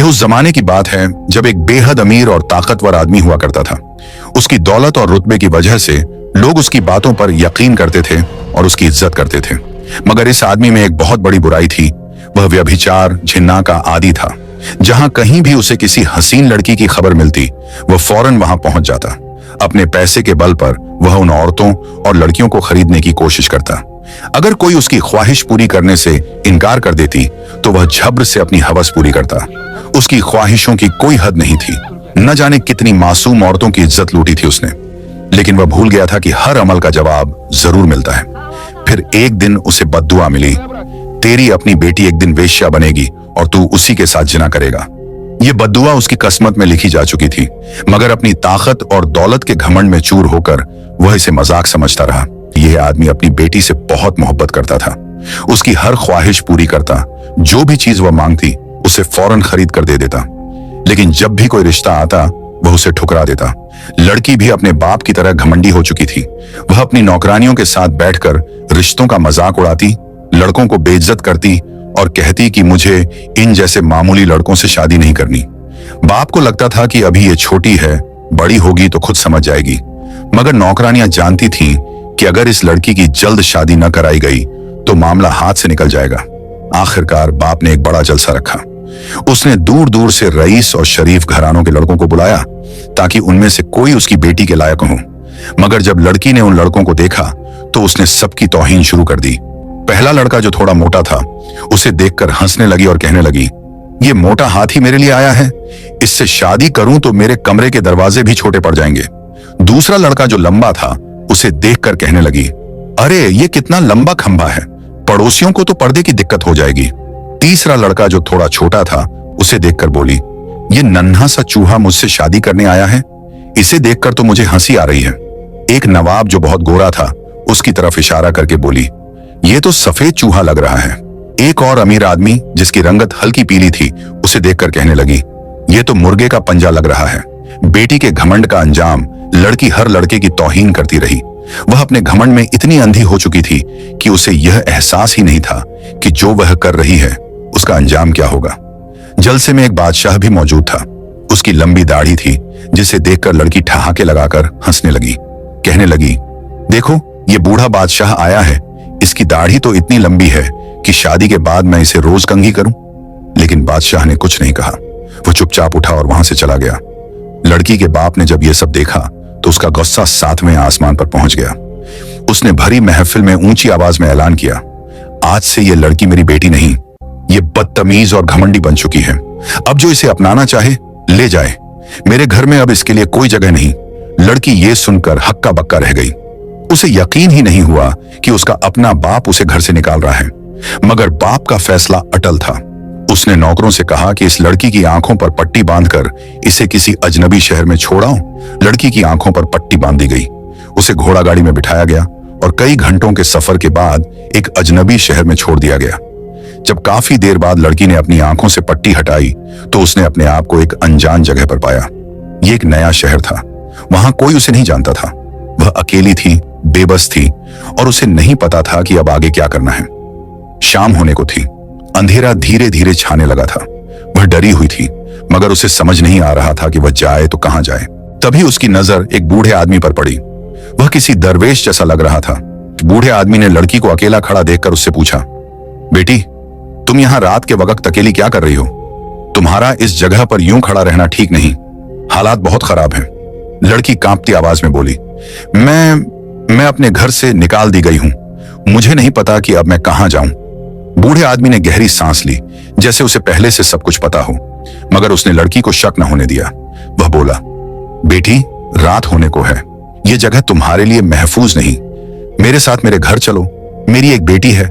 उस जमाने की बात है जब एक बेहद अमीर और ताकतवर आदमी हुआ करता था। उसकी दौलत और रुतबे की वजह से लोग उसकी बातों पर यकीन करते थे और उसकी इज्जत करते थे। मगर इस आदमी में एक बहुत बड़ी बुराई थी। वह व्यभिचार, झिन्ना का आदी था। जहां कहीं भी उसे किसी हसीन लड़की की खबर मिलती, वह फौरन वहां पहुंच जाता। अपने पैसे के बल पर वह उन औरतों और लड़कियों को खरीदने की कोशिश करता। अगर कोई उसकी ख्वाहिश पूरी करने से इनकार कर देती तो वह झब्र से अपनी हवस पूरी करता। उसकी ख्वाहिशों की कोई हद नहीं थी। न जाने कितनी मासूम औरतों की इज्जत लूटी थी उसने, लेकिन वह भूल गया था कि हर अमल का जवाब जरूर मिलता है। फिर एक दिन उसे बद्दुआ मिली, तेरी अपनी बेटी एक दिन वेश्या बनेगी और तू उसी के साथ जिना करेगा। यह बद्दुआ उसकी किस्मत में लिखी जा चुकी थी, मगर अपनी ताकत और दौलत के घमंड में चूर होकर वह इसे मजाक समझता रहा। यह आदमी अपनी बेटी से बहुत मोहब्बत करता था। उसकी हर ख्वाहिश पूरी करता, जो भी चीज वह मांगती उसे फौरन खरीद कर दे देता। लेकिन जब भी कोई रिश्ता आता वह उसे ठुकरा देता। लड़की भी अपने बाप की तरह घमंडी हो चुकी थी। वह अपनी नौकरानियों के साथ बैठकर रिश्तों का मजाक उड़ाती, लड़कों को बेइज्जत करती और कहती कि मुझे इन जैसे मामूली लड़कों से शादी नहीं करनी। बाप को लगता था कि अभी ये छोटी है, बड़ी होगी तो खुद समझ जाएगी। मगर नौकरानियां जानती थीं कि अगर इस लड़की की जल्द शादी न कराई गई तो मामला हाथ से निकल जाएगा। आखिरकार बाप ने एक बड़ा जलसा रखा। उसने दूर दूर से रईस और शरीफ घरानों के लड़कों को बुलाया ताकि उनमें से कोई उसकी बेटी के लायक हो। मगर जब लड़की ने उन लड़कों को देखा तो उसने सबकी तौहीन शुरू कर दी। पहला लड़का जो थोड़ा मोटा था उसे देखकर हंसने लगी और कहने लगी, ये मोटा हाथी मेरे लिए आया है, इससे शादी करूं तो मेरे कमरे के दरवाजे भी छोटे पड़ जाएंगे। दूसरा लड़का जो लंबा था उसे देखकर कहने लगी, अरे ये कितना लंबा खंभा है, पड़ोसियों को तो पर्दे की दिक्कत हो जाएगी। तीसरा लड़का जो थोड़ा छोटा था उसे देखकर बोली, ये नन्हा सा चूहा मुझसे शादी करने आया है, इसे देखकर तो मुझे हंसी आ रही है। एक नवाब जो बहुत गोरा था उसकी तरफ इशारा करके बोली, ये तो सफेद चूहा लग रहा है। एक और अमीर आदमी जिसकी रंगत हल्की पीली थी उसे देखकर कहने लगी, ये तो मुर्गे का पंजा लग रहा है। बेटी के घमंड का अंजाम लड़की हर लड़के की तौहीन करती रही। वह अपने घमंड में इतनी अंधी हो चुकी थी कि उसे यह एहसास ही नहीं था कि जो वह कर रही है उसका अंजाम क्या होगा। जलसे में एक बादशाह भी मौजूद था। उसकी लंबी दाढ़ी थी जिसे देखकर लड़की ठहाके लगाकर हंसने लगी। कहने लगी, देखो ये बूढ़ा बादशाह आया है, इसकी दाढ़ी तो इतनी लंबी है कि शादी के बाद मैं इसे रोज कंघी करूं। लेकिन बादशाह ने कुछ नहीं कहा। वो चुपचाप उठा और वहां से चला गया। लड़की के बाप ने जब यह सब देखा तो उसका गुस्सा 7वें आसमान पर पहुंच गया। उसने भरी महफिल में ऊंची आवाज में ऐलान किया, आज से यह लड़की मेरी बेटी नहीं, ये बदतमीज और घमंडी बन चुकी है। अब जो इसे अपनाना चाहे ले जाए, मेरे घर में अब इसके लिए कोई जगह नहीं। लड़की ये सुनकर हक्का बक्का रह गई। उसे यकीन ही नहीं हुआ कि उसका अपना बाप उसे घर से निकाल रहा है। मगर बाप का फैसला अटल था। उसने नौकरों से कहा कि इस लड़की की आंखों पर पट्टी बांधकर इसे किसी अजनबी शहर में छोड़ाओ। लड़की की आंखों पर पट्टी बांध दी गई। उसे घोड़ा गाड़ी में बिठाया गया और कई घंटों के सफर के बाद एक अजनबी शहर में छोड़ दिया गया। जब काफी देर बाद लड़की ने अपनी आंखों से पट्टी हटाई तो उसने अपने आप को एक अनजान जगह पर पाया। यह एक नया शहर था। वहां कोई उसे नहीं जानता था। वह अकेली थी, बेबस थी और उसे नहीं पता था कि अब आगे क्या करना है। शाम होने को थी। अंधेरा धीरे धीरे छाने लगा था। वह डरी हुई थी, मगर उसे समझ नहीं आ रहा था कि वह जाए तो कहां जाए। तभी उसकी नजर एक बूढ़े आदमी पर पड़ी। वह किसी दरवेश जैसा लग रहा था। बूढ़े आदमी ने लड़की को अकेला खड़ा देखकर उससे पूछा, बेटी तुम यहां रात के वक्त अकेली क्या कर रही हो? तुम्हारा इस जगह पर यूं खड़ा रहना ठीक नहीं, हालात बहुत खराब हैं। लड़की कांपती आवाज में बोली, मैं अपने घर से निकाल दी गई हूं, मुझे नहीं पता कि अब मैं कहां जाऊं। बूढ़े आदमी ने गहरी सांस ली, जैसे उसे पहले से सब कुछ पता हो, मगर उसने लड़की को शक न होने दिया। वह बोला, बेटी रात होने को है, यह जगह तुम्हारे लिए महफूज नहीं। मेरे साथ मेरे घर चलो, मेरी एक बेटी है,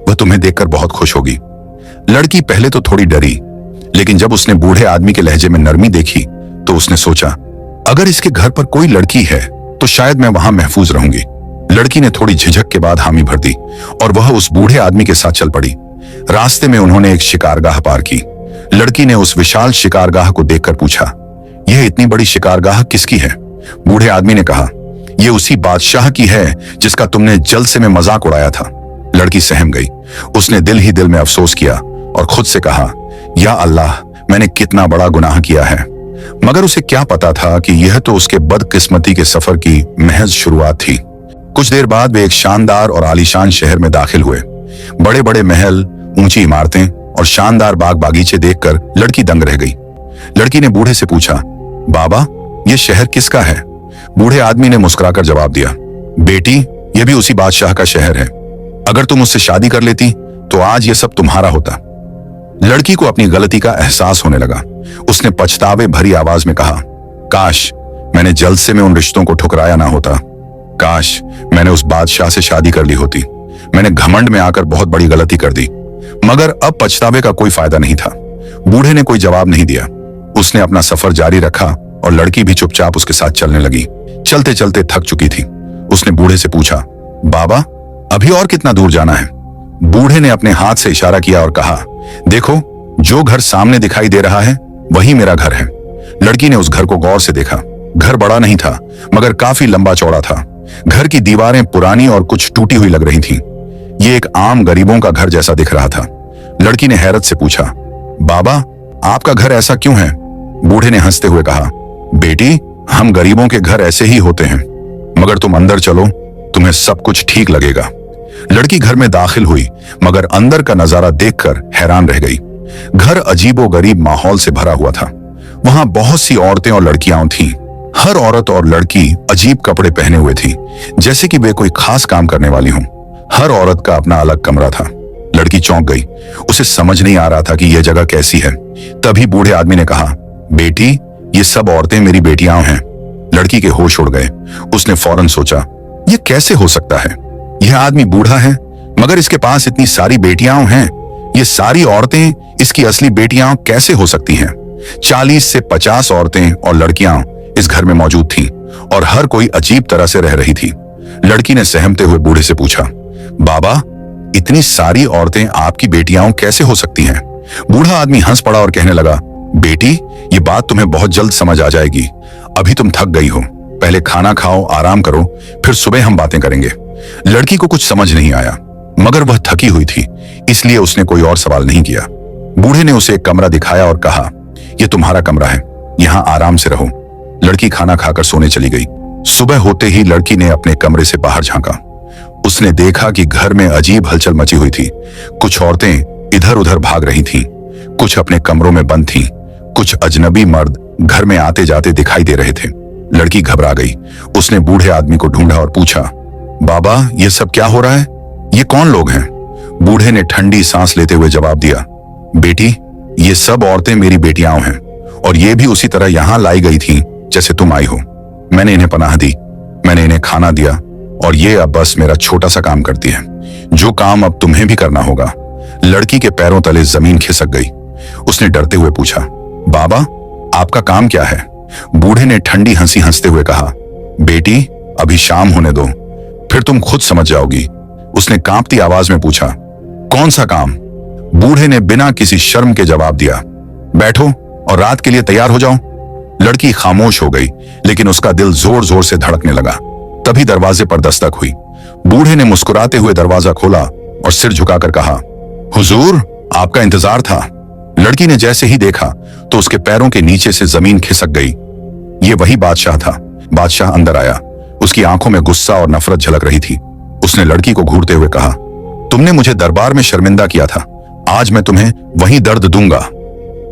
वह तुम्हें देखकर बहुत खुश होगी। लड़की पहले तो थोड़ी डरी, लेकिन जब उसने बूढ़े आदमी के लहजे में नरमी देखी तो उसने सोचा, अगर इसके घर पर कोई लड़की है तो शायद मैं वहां महफूज रहूंगी। लड़की ने थोड़ी झिझक के बाद हामी भर दी और वह उस बूढ़े आदमी के साथ चल पड़ी। रास्ते में उन्होंने एक शिकारगाह पार की। लड़की ने उस विशाल शिकारगाह को देखकर पूछा, यह इतनी बड़ी शिकारगाह किसकी है? बूढ़े आदमी ने कहा, यह उसी बादशाह की है जिसका तुमने जलसे में मजाक उड़ाया था। लड़की सहम गई। उसने दिल ही दिल में अफसोस किया और खुद से कहा, या अल्लाह, मैंने कितना बड़ा गुनाह किया है। मगर उसे क्या पता था कि यह तो उसके बदकिस्मती के सफर की महज शुरुआत थी। कुछ देर बाद वे एक शानदार और आलीशान शहर में दाखिल हुए। बड़े बड़े महल, ऊंची इमारतें और शानदार बाग बागीचे देखकर लड़की दंग रह गई। लड़की ने बूढ़े से पूछा, बाबा, यह शहर किसका है? बूढ़े आदमी ने मुस्कुराकर जवाब दिया, बेटी, यह भी उसी बादशाह का शहर है। अगर तुम उससे शादी कर लेती तो आज यह सब तुम्हारा होता। लड़की को अपनी गलती का एहसास होने लगा। उसने पछतावे भरी आवाज में कहा, काश मैंने जलसे में उन रिश्तों को ठुकराया ना होता। काश मैंने उस बादशाह से शादी कर ली होती। मैंने घमंड में आकर बहुत बड़ी गलती कर दी। मगर अब पछतावे का कोई फायदा नहीं था। बूढ़े ने कोई जवाब नहीं दिया। उसने अपना सफर जारी रखा और लड़की भी चुपचाप उसके साथ चलने लगी। चलते चलते थक चुकी थी। उसने बूढ़े से पूछा, बाबा, अभी और कितना दूर जाना है? बूढ़े ने अपने हाथ से इशारा किया और कहा, देखो, जो घर सामने दिखाई दे रहा है वही मेरा घर है। लड़की ने उस घर को गौर से देखा। घर बड़ा नहीं था, मगर काफी लंबा चौड़ा था। घर की दीवारें पुरानी और कुछ टूटी हुई लग रही थीं। ये एक आम गरीबों का घर जैसा दिख रहा था। लड़की ने हैरत से पूछा, बाबा, आपका घर ऐसा क्यों है? बूढ़े ने हंसते हुए कहा, बेटी, हम गरीबों के घर ऐसे ही होते हैं। मगर तुम अंदर चलो, तुम्हें सब कुछ ठीक लगेगा। लड़की घर में दाखिल हुई, मगर अंदर का नजारा देखकर हैरान रह गई। घर अजीबोगरीब माहौल से भरा हुआ था। वहां बहुत सी औरतें और लड़कियां थीं। हर औरत और लड़की अजीब कपड़े पहने हुए थी, जैसे कि वे कोई खास काम करने वाली हों। हर औरत का अपना अलग कमरा था। लड़की चौंक गई। उसे समझ नहीं आ रहा था कि यह जगह कैसी है। तभी बूढ़े आदमी ने कहा, बेटी, ये सब औरतें मेरी बेटियां हैं। लड़की के होश उड़ गए। उसने फौरन सोचा, यह कैसे हो सकता है? यह आदमी बूढ़ा है, मगर इसके पास इतनी सारी बेटियां हैं। ये सारी औरतें इसकी असली बेटियां कैसे हो सकती हैं? 40 से 50 औरतें और लड़कियां इस घर में मौजूद थीं और हर कोई अजीब तरह से रह रही थी। लड़की ने सहमते हुए बूढ़े से पूछा, बाबा, इतनी सारी औरतें आपकी बेटियां कैसे हो सकती हैं? बूढ़ा आदमी हंस पड़ा और कहने लगा, बेटी, ये बात तुम्हें बहुत जल्द समझ आ जाएगी। अभी तुम थक गई हो, पहले खाना खाओ, आराम करो, फिर सुबह हम बातें करेंगे। लड़की को कुछ समझ नहीं आया, मगर वह थकी हुई थी, इसलिए उसने कोई और सवाल नहीं किया। बूढ़े ने उसे एक कमरा दिखाया और कहा, यह तुम्हारा कमरा है, यहाँ आराम से रहो। लड़की खाना खाकर सोने चली गई। सुबह होते ही लड़की ने अपने कमरे से बाहर झांका। उसने देखा कि घर में अजीब हलचल मची हुई थी। कुछ औरतें इधर उधर भाग रही थीं, कुछ अपने कमरों में बंद थीं, कुछ अजनबी मर्द घर में आते जाते दिखाई दे रहे थे। लड़की घबरा गई। उसने बूढ़े आदमी को ढूंढा और पूछा, बाबा, ये सब क्या हो रहा है? ये कौन लोग हैं? बूढ़े ने ठंडी सांस लेते हुए जवाब दिया, बेटी, ये सब औरतें मेरी बेटियां हैं और ये भी उसी तरह यहां लाई गई थीं जैसे तुम आई हो। मैंने इन्हें पनाह दी, मैंने इन्हें खाना दिया और ये अब बस मेरा छोटा सा काम करती है, जो काम अब तुम्हें भी करना होगा। लड़की के पैरों तले जमीन खिसक गई। उसने डरते हुए पूछा, बाबा, आपका काम क्या है? बूढ़े ने ठंडी हंसी हंसते हुए कहा, बेटी, अभी शाम होने दो, फिर तुम खुद समझ जाओगी। उसने कांपती आवाज में पूछा, कौन सा काम? बूढ़े ने बिना किसी शर्म के जवाब दिया, बैठो और रात के लिए तैयार हो जाओ। लड़की खामोश हो गई, लेकिन उसका दिल जोर जोर से धड़कने लगा। तभी दरवाजे पर दस्तक हुई। बूढ़े ने मुस्कुराते हुए दरवाजा खोला और सिर झुकाकर कहा, हुजूर, आपका इंतजार था। लड़की ने जैसे ही देखा तो उसके पैरों के नीचे से जमीन खिसक गई। ये वही बादशाह था। बादशाह अंदर आया। उसकी आंखों में गुस्सा और नफरत झलक रही थी। उसने लड़की को घूरते हुए कहा, तुमने मुझे दरबार में शर्मिंदा किया था, आज मैं तुम्हें वही दर्द दूंगा।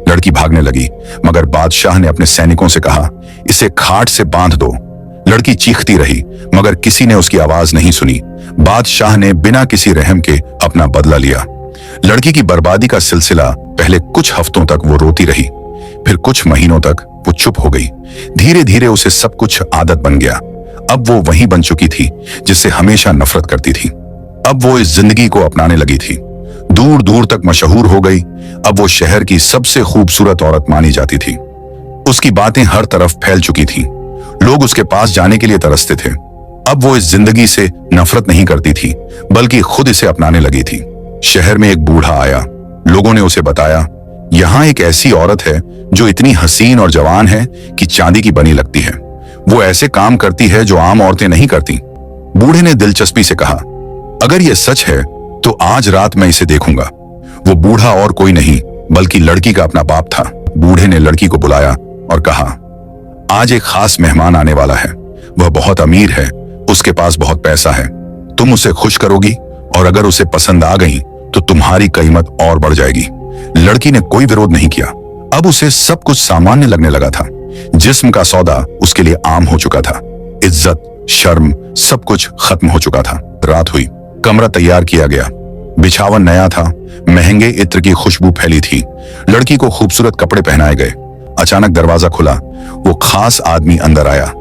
लड़की भागने लगी, मगर बादशाह ने अपने सैनिकों से कहा, इसे खाट से बांध दो। लड़की चीखती रही, मगर किसी ने उसकी आवाज नहीं सुनी। बादशाह ने बिना किसी रहम के अपना बदला लिया। लड़की की बर्बादी का सिलसिला पहले कुछ हफ्तों तक वो रोती रही, फिर कुछ महीनों तक वो चुप हो गई। धीरे धीरे उसे सब कुछ आदत बन गया। अब वो वही बन चुकी थी जिससे हमेशा नफरत करती थी। अब वो इस जिंदगी को अपनाने लगी थी। दूर दूर तक मशहूर हो गई। अब वो शहर की सबसे खूबसूरत औरत मानी जाती थी। उसकी बातें हर तरफ फैल चुकी थीं। लोग उसके पास जाने के लिए तरसते थे। अब वो इस जिंदगी से नफरत नहीं करती थी, बल्कि खुद इसे अपनाने लगी थी। शहर में एक बूढ़ा आया। लोगों ने उसे बताया, यहाँ एक ऐसी औरत है जो इतनी हसीन और जवान है कि चांदी की बनी लगती है। वो ऐसे काम करती है जो आम औरतें नहीं करती। बूढ़े ने दिलचस्पी से कहा, अगर ये सच है तो आज रात मैं इसे देखूंगा। वो बूढ़ा और कोई नहीं बल्कि लड़की का अपना बाप था। बूढ़े ने लड़की को बुलाया और कहा, आज एक खास मेहमान आने वाला है। वह बहुत अमीर है, उसके पास बहुत पैसा है। तुम उसे खुश करोगी और अगर उसे पसंद आ गई तो तुम्हारी कीमत और बढ़ जाएगी। लड़की ने कोई विरोध नहीं किया। अब उसे सब कुछ सामान्य लगने लगा था। जिस्म का सौदा उसके लिए आम हो चुका था। इज्जत, शर्म, सब कुछ खत्म हो चुका था। रात हुई, कमरा तैयार किया गया, बिछावन नया था, महंगे इत्र की खुशबू फैली थी। लड़की को खूबसूरत कपड़े पहनाए गए। अचानक दरवाजा खुला, वो खास आदमी अंदर आया।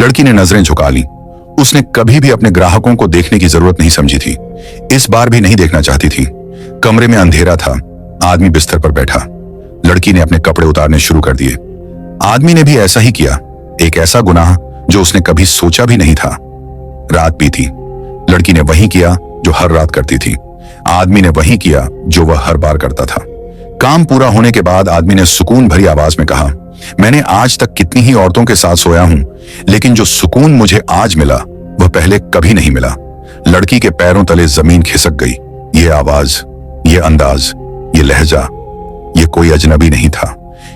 लड़की ने नजरें झुका ली। उसने कभी भी अपने ग्राहकों को देखने की जरूरत नहीं समझी थी, इस बार भी नहीं देखना चाहती थी। कमरे में अंधेरा था, आदमी बिस्तर पर बैठा। लड़की ने अपने कपड़े उतारने शुरू कर दिए। आदमी ने भी ऐसा ही किया, एक ऐसा गुनाह जो उसने कभी सोचा भी नहीं था। रात बीती, लड़की ने वही किया जो हर रात करती थी। आदमी ने वही किया जो वह हर बार करता था। काम पूरा होने के बाद आदमी ने सुकून भरी आवाज में कहा, मैंने आज तक कितनी ही औरतों के साथ सोया हूं, लेकिन जो सुकून मुझे आज मिला वह पहले कभी नहीं मिला। लड़की के पैरों तले जमीन खिसक गई। ये आवाज, ये अंदाज, ये लहजा, ये कोई अजनबी नहीं था,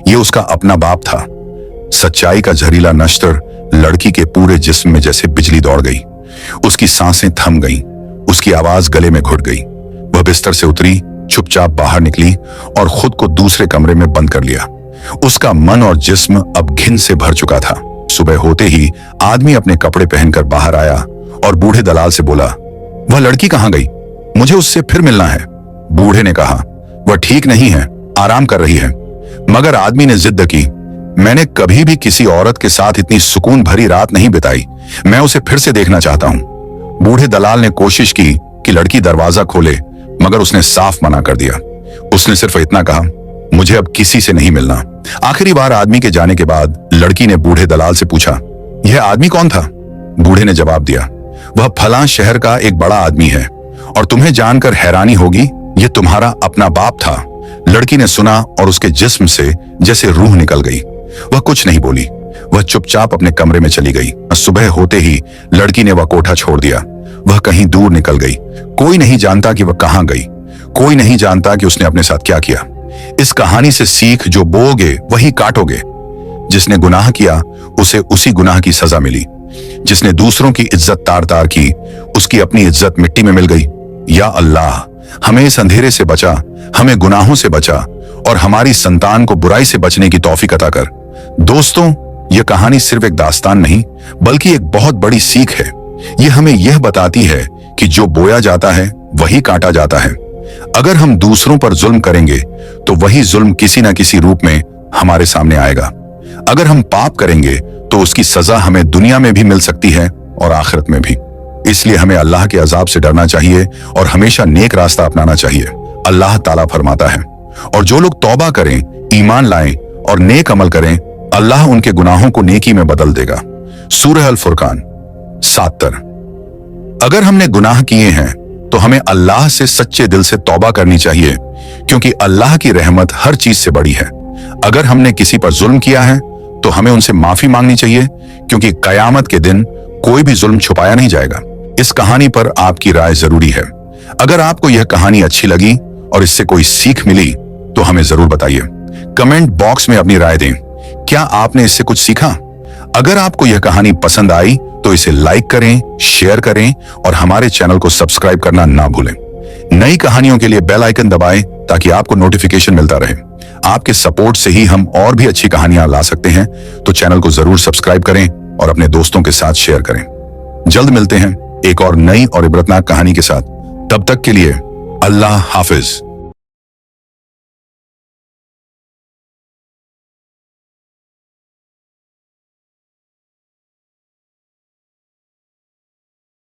ये उसका अपना बाप था। सच्चाई का जहरीला नश्तर लड़की के पूरे जिस्म में जैसे बिजली दौड़ गई। उसकी सांसें थम गईं, उसकी आवाज गले में घुट गई। वह बिस्तर से उतरी, चुपचाप बाहर निकली और खुद को दूसरे कमरे में बंद कर लिया। उसका मन और जिस्म अब घिन से भर चुका था। सुबह होते ही आदमी अपने कपड़े पहनकर बाहर आया और बूढ़े दलाल से बोला, वह लड़की कहां गई? मुझे उससे फिर मिलना है। बूढ़े ने कहा, वह ठीक नहीं है, आराम कर रही है। मगर आदमी ने जिद की, मैंने कभी भी किसी औरत के साथ इतनी सुकून भरी रात नहीं बिताई, मैं उसे फिर से देखना चाहता हूं। बूढ़े दलाल ने कोशिश की कि लड़की दरवाजा खोले, मगर उसने साफ मना कर दिया। उसने सिर्फ इतना कहा, मुझे अब किसी से नहीं मिलना। आखिरी बार आदमी के जाने के बाद लड़की ने बूढ़े दलाल से पूछा, यह आदमी कौन था? बूढ़े ने जवाब दिया, वह फलां शहर का एक बड़ा आदमी है और तुम्हें जानकर हैरानी होगी, यह तुम्हारा अपना बाप था। लड़की ने सुना और उसके जिस्म से जैसे रूह निकल गई। वह कुछ नहीं बोली, वह चुपचाप अपने कमरे में चली गई। सुबह होते ही लड़की ने वह कोठा छोड़ दिया। वह कहीं दूर निकल गई। कोई नहीं जानता कि वह कहां गई, कोई नहीं जानता कि उसने अपने साथ क्या किया। इस कहानी से सीख, जो बोओगे वही काटोगे। जिसने गुनाह किया उसे उसी गुनाह की सजा मिली। जिसने दूसरों की इज्जत तार तार की, उसकी अपनी इज्जत मिट्टी में मिल गई। या अल्लाह, हमें इस अंधेरे से बचा, हमें गुनाहों से बचा और हमारी संतान को बुराई से बचने की तौफीक अता कर। दोस्तों, यह कहानी सिर्फ एक दास्तान नहीं, बल्कि एक बहुत बड़ी सीख है। यह हमें यह बताती है कि जो बोया जाता है वही काटा जाता है। अगर हम दूसरों पर जुल्म करेंगे तो वही जुल्म किसी न किसी रूप में हमारे सामने आएगा। अगर हम पाप करेंगे तो उसकी सजा हमें दुनिया में भी मिल सकती है और आखिरत में भी। इसलिए हमें अल्लाह के अजाब से डरना चाहिए और हमेशा नेक रास्ता अपनाना चाहिए। अल्लाह ताला फरमाता है, और जो लोग तौबा करें, ईमान लाएं और नेक अमल करें, अल्लाह उनके गुनाहों को नेकी में बदल देगा। सूरह अल फुरकान 7। अगर हमने गुनाह किए हैं तो हमें अल्लाह से सच्चे दिल से तौबा करनी चाहिए, क्योंकि अल्लाह की रहमत हर चीज से बड़ी है। अगर हमने किसी पर जुल्म किया है तो हमें उनसे माफी मांगनी चाहिए, क्योंकि कयामत के दिन कोई भी जुल्म छुपाया नहीं जाएगा। इस कहानी पर आपकी राय जरूरी है। अगर आपको यह कहानी अच्छी लगी और इससे कोई सीख मिली तो हमें जरूर बताइए। कमेंट बॉक्स में अपनी राय दें। क्या आपने इससे कुछ सीखा? अगर आपको यह कहानी पसंद आई तो इसे लाइक करें, शेयर करें और हमारे चैनल को सब्सक्राइब करना ना भूलें। नई कहानियों के लिए बेल आइकन दबाएं ताकि आपको नोटिफिकेशन मिलता रहे। आपके सपोर्ट से ही हम और भी अच्छी कहानियां ला सकते हैं, तो चैनल को जरूर सब्सक्राइब करें और अपने दोस्तों के साथ शेयर करें। जल्द मिलते हैं एक और नई और इबरतनाक कहानी के साथ। तब तक के लिए अल्लाह हाफिज।